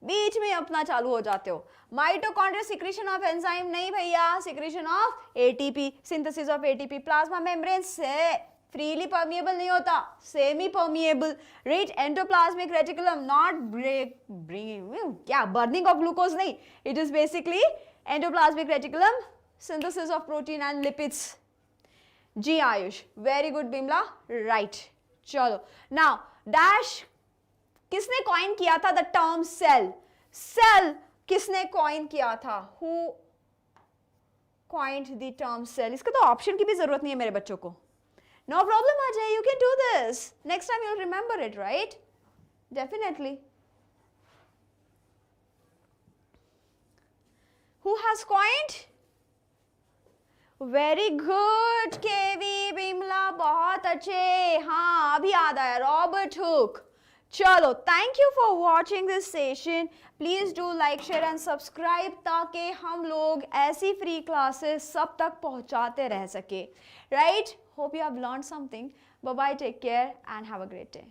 बीच में अपना चालू हो जाते हो। माइटोकॉन्ड्रिया सिक्रीशन ऑफ एंजाइम नहीं भैया, secretion of ATP, synthesis of ATP. Plasma membrane से फ्रीली परमिएबल नहीं होता, semi permeable. Rich endoplasmic reticulum, not क्या बर्निंग ऑफ ग्लूकोज नहीं, it is basically endoplasmic reticulum, synthesis of protein and lipids. जी Ayush, very good Bimla, right. चलो नाउ डैश किसने कॉइन किया था द टर्म सेल? सेल किसने कॉइन किया था? Who coined the term cell? इसका तो ऑप्शन की भी जरूरत नहीं है मेरे बच्चों को। No problem Ajay, you can do this, next time you'll remember it, right? Definitely. Who has coined? Very good KV Bimla, बहुत अच्छे। हाँ, अभी याद आया, रॉबर्ट हुक। चलो, thank you for watching this session. Please do like, share and subscribe, ताकि हम लोग ऐसी फ्री क्लासेस सब तक पहुंचाते रह सके। Right? Hope you have learn something. Bye bye, take care and have a great day.